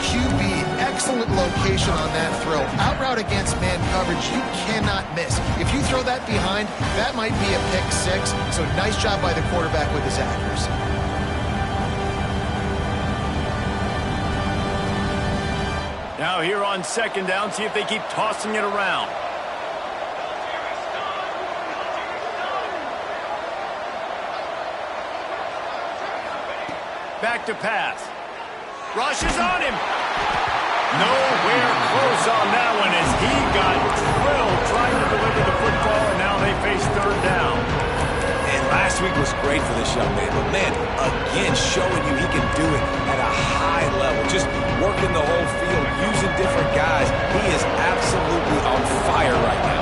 QB, excellent location on that throw. Out route against man coverage, you cannot miss. If you throw that behind, that might be a pick 6. So nice job by the quarterback with his accuracy. Now here on 2nd down, see if they keep tossing it around. Back to pass. Rush is on him. Nowhere close on that one as he got drilled trying to deliver the football, and now they face 3rd down. And last week was great for this young man, but man, again, showing you he can do it at a high level. Just working the whole field, using different guys. He is absolutely on fire right now.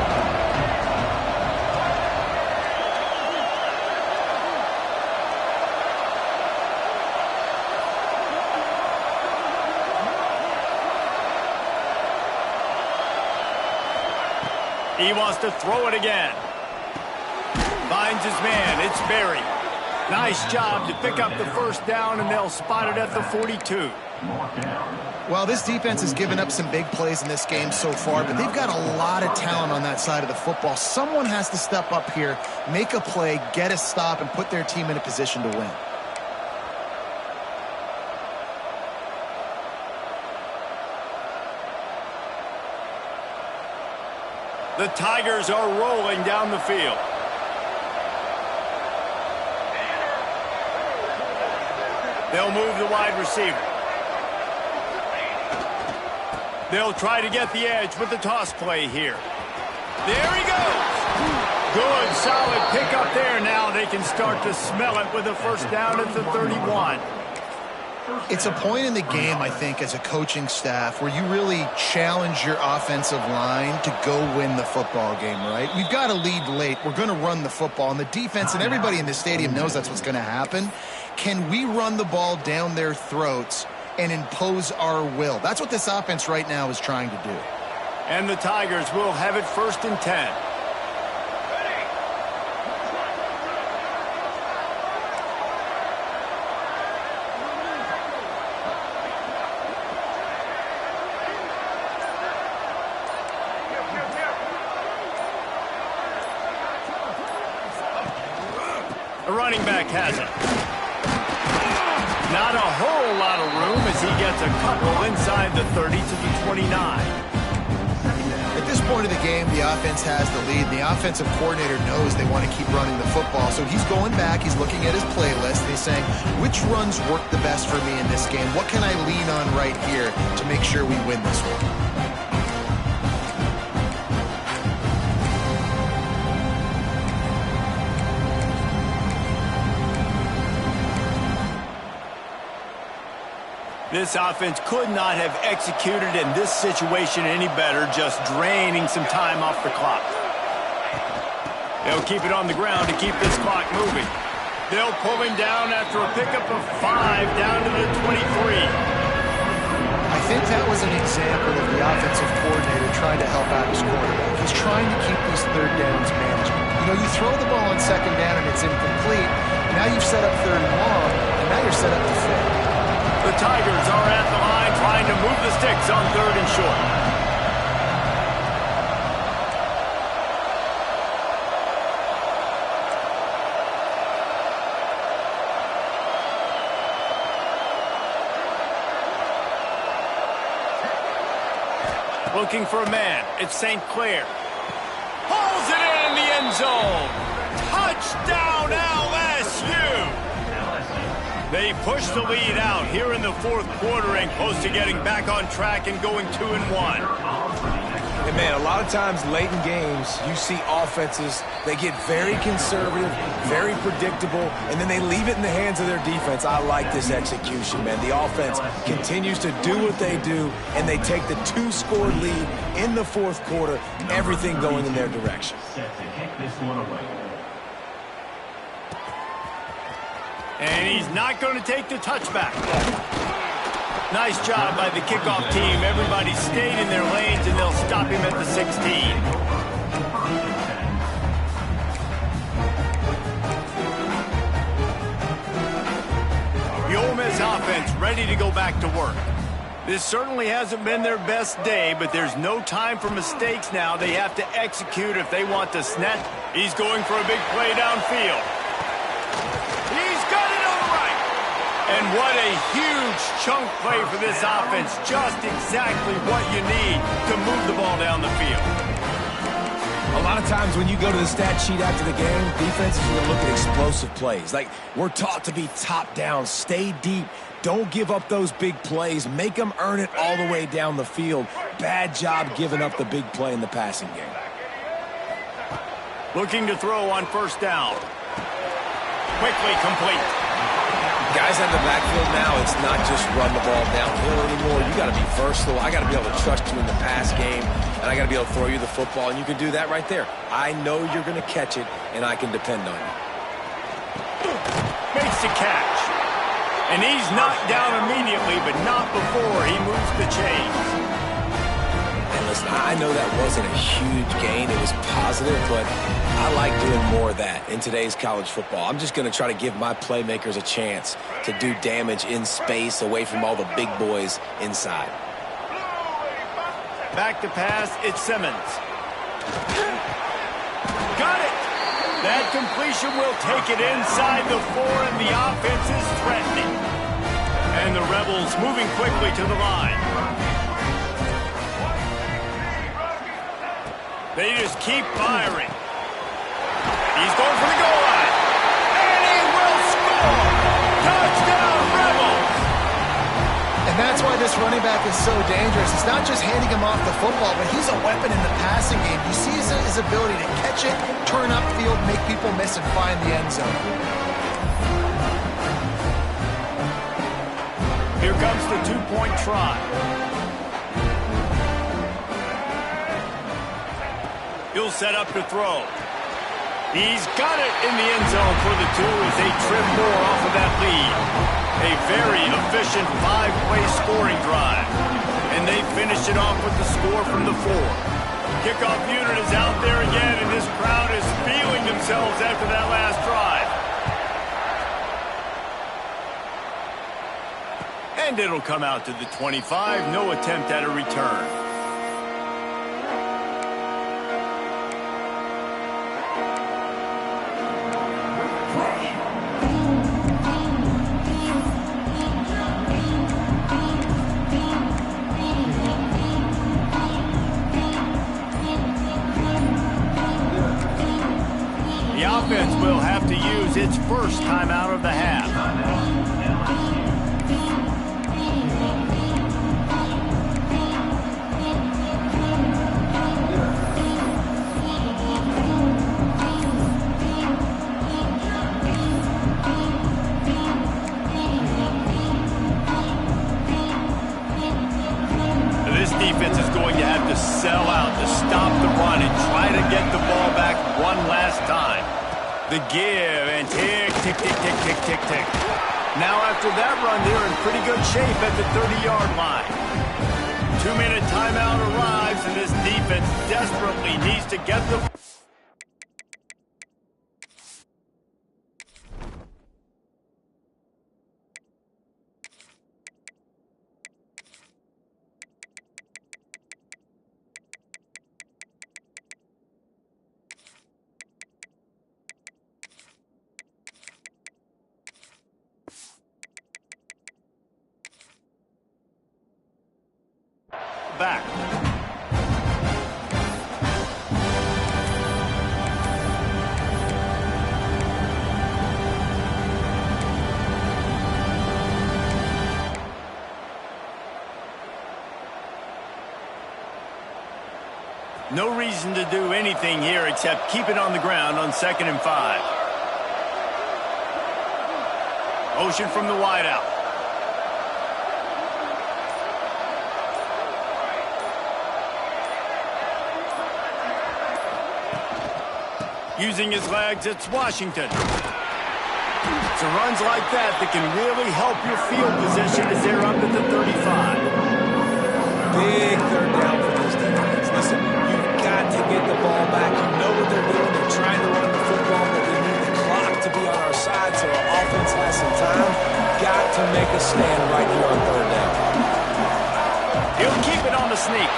He wants to throw it again. Finds his man. It's Berry. Nice job to pick up the 1st down, and they'll spot it at the 42. Well, this defense has given up some big plays in this game so far, but they've got a lot of talent on that side of the football. Someone has to step up here, make a play, get a stop, and put their team in a position to win. The Tigers are rolling down the field. They'll move the wide receiver. They'll try to get the edge with the toss play here. There he goes. Good, solid pickup there. Now they can start to smell it with a first down at the 31. It's a point in the game, I think, as a coaching staff where you really challenge your offensive line to go win the football game, right? We've got to lead late. We're going to run the football. And the defense and everybody in the stadium knows that's what's going to happen. Can we run the ball down their throats and impose our will? That's what this offense right now is trying to do. And the Tigers will have it 1st and 10. The running back has it. Not a whole lot of room as he gets a couple inside the 30 to the 29. At this point of the game, the offense has the lead. The offensive coordinator knows they want to keep running the football. So he's going back, he's looking at his playlist, and he's saying, which runs work the best for me in this game? What can I lean on right here to make sure we win this one? This offense could not have executed in this situation any better, just draining some time off the clock. They'll keep it on the ground to keep this clock moving. They'll pull him down after a pickup of 5 down to the 23. I think that was an example of the offensive coordinator trying to help out his quarterback. He's trying to keep these third downs manageable. You know, you throw the ball on 2nd down and it's incomplete. Now you've set up 3rd and long, and now you're set up to fail. The Tigers are at the line trying to move the sticks on 3rd and short. Looking for a man. It's St. Clair. Pulls it in the end zone. Touchdown LSU. They push the lead out here in the 4th quarter and close to getting back on track and going 2-1. And man, a lot of times late in games, you see offenses, they get very conservative, very predictable, and then they leave it in the hands of their defense. I like this execution, man. The offense continues to do what they do, and they take the 2-score lead in the 4th quarter, everything going in their direction. Set to kick this one away. And he's not going to take the touchback. Nice job by the kickoff team. Everybody stayed in their lanes, and they'll stop him at the 16. The Ole Miss offense ready to go back to work. This certainly hasn't been their best day, but there's no time for mistakes now. They have to execute if they want to snatch. He's going for a big play downfield. He's got it on the right. And what a huge chunk play for this offense. Just exactly what you need to move the ball down the field. A lot of times when you go to the stat sheet after the game, defenses will look at explosive plays. Like, we're taught to be top down, stay deep, don't give up those big plays, make them earn it all the way down the field. Bad job giving up the big play in the passing game. Looking to throw on 1st down. Quickly complete. Guys out of the backfield now, it's not just run the ball downhill anymore. You got to be versatile. I got to be able to trust you in the pass game, and I got to be able to throw you the football, and you can do that right there. I know you're going to catch it, and I can depend on you. Makes the catch. And he's knocked down immediately, but not before he moves the chains. And listen, I know that wasn't a huge gain. It was positive, but I like doing more of that in today's college football. I'm just going to try to give my playmakers a chance to do damage in space away from all the big boys inside. Back to pass, it's Simmons. Got it! That completion will take it inside the 4, and the offense is threatening. And the Rebels moving quickly to the line. They just keep firing. He's going for the goal line. And he will score! Touchdown, Rebels! And that's why this this running back is so dangerous. It's not just handing him off the football, but he's a weapon in the passing game. You see his ability to catch it, turn upfield, make people miss, and find the end zone. Here comes the two-point try. He'll set up to throw. He's got it in the end zone for the two as they trim more off of that lead. A very efficient five-play scoring drive. And they finish it off with the score from the 4. Kickoff unit is out there again, and this crowd is feeling themselves after that last drive. And it'll come out to the 25. No attempt at a return. The offense will have to use its first timeout of the half. This defense is going to have to sell out to stop the run and try to get the ball back one last time. The give and tick, tick, tick, tick, tick, tick, tick. Now after that run, they're in pretty good shape at the 30-yard line. 2-minute timeout arrives, and this defense desperately needs to get the... back. No reason to do anything here except keep it on the ground on 2nd and 5. Motion from the wideout. Using his legs, it's Washington. It's runs like that can really help your field position as they're up at the 35. Big third down for this defense. Listen, you've got to get the ball back. You know what they're doing. They're trying to run the football, but we need the clock to be on our side so our offense has some time. Got to make a stand right here on 3rd down. He'll keep it on the sneak.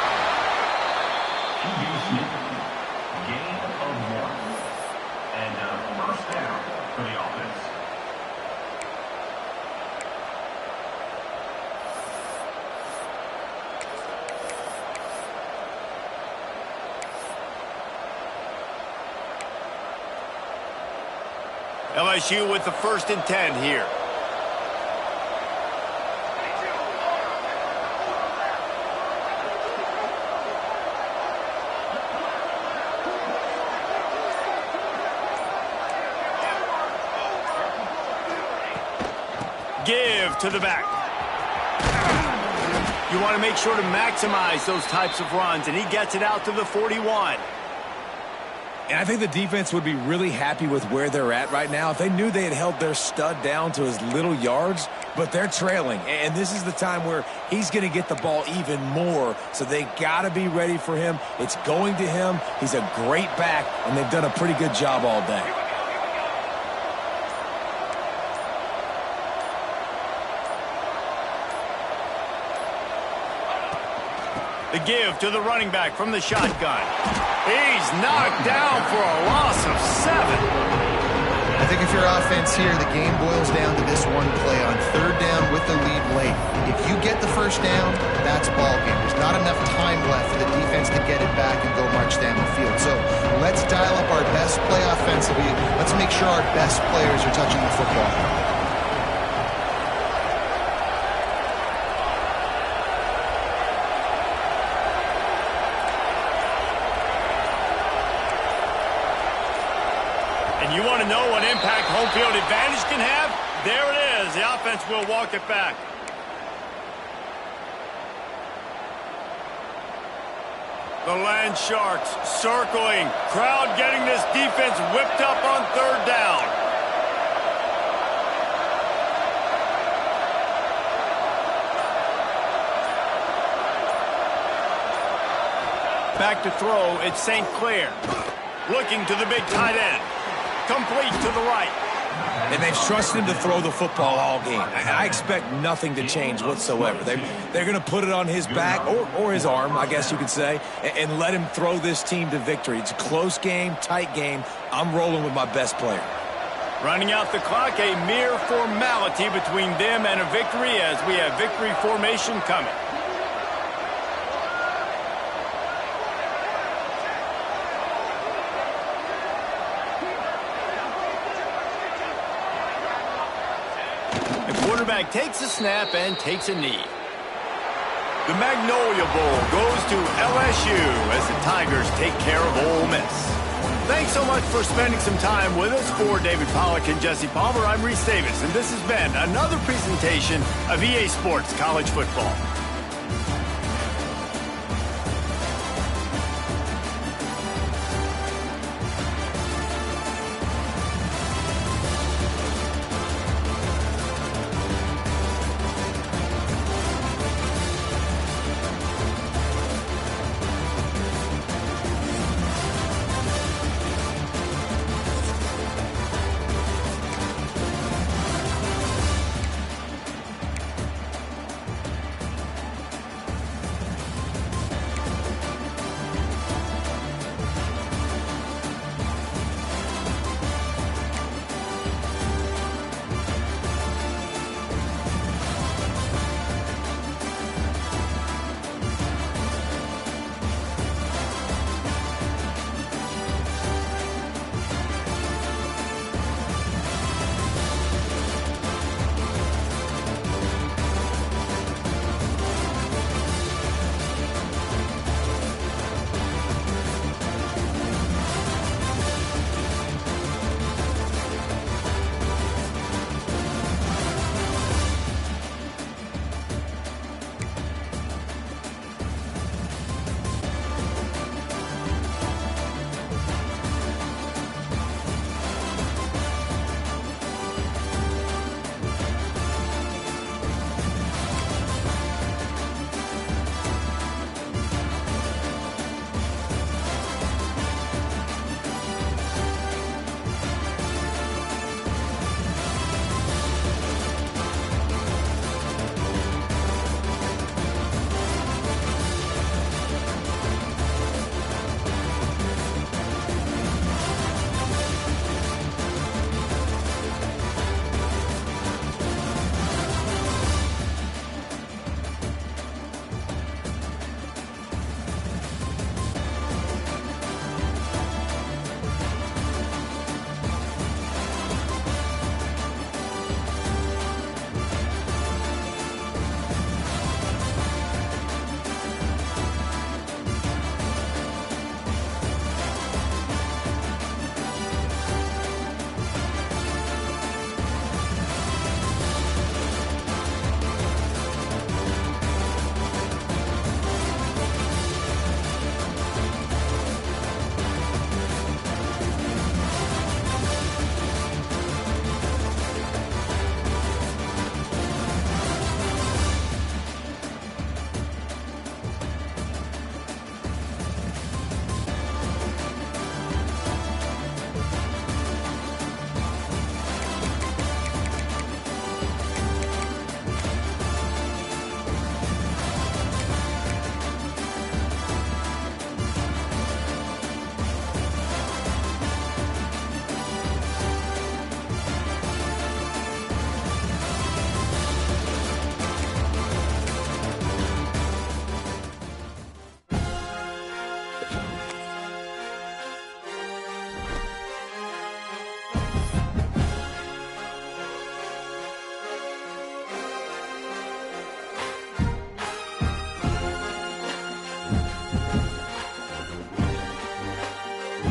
LSU with the 1st and 10 here. Give to the back. You want to make sure to maximize those types of runs, and he gets it out to the 41. And I think the defense would be really happy with where they're at right now if they knew they had held their stud down to his little yards, but they're trailing. And this is the time where he's going to get the ball even more, so they got to be ready for him. It's going to him. He's a great back, and they've done a pretty good job all day. The give to the running back from the shotgun. He's knocked down for a loss of 7. I think if you're offense here, the game boils down to this one play on 3rd down with the lead late. If you get the 1st down, that's ball game. There's not enough time left for the defense to get it back and go march down the field. So let's dial up our best play offensively. Let's make sure our best players are touching the football. home field advantage can have? There it is. The offense will walk it back. The Land Sharks circling. Crowd getting this defense whipped up on third down. Back to throw, it's St. Clair. Looking to the big tight end. Complete to the right. And they've trusted him to throw the football all game. I expect nothing to change whatsoever. They're going to put it on his back, or his arm, I guess you could say, and let him throw this team to victory. It's a close game, tight game. I'm rolling with my best player. Running out the clock, a mere formality between them and a victory as we have victory formation coming. Quarterback takes a snap and takes a knee. The Magnolia Bowl goes to LSU as the Tigers take care of Ole Miss. Thanks so much for spending some time with us. For David Pollack and Jesse Palmer, I'm Reese Davis, and this has been another presentation of EA Sports College Football.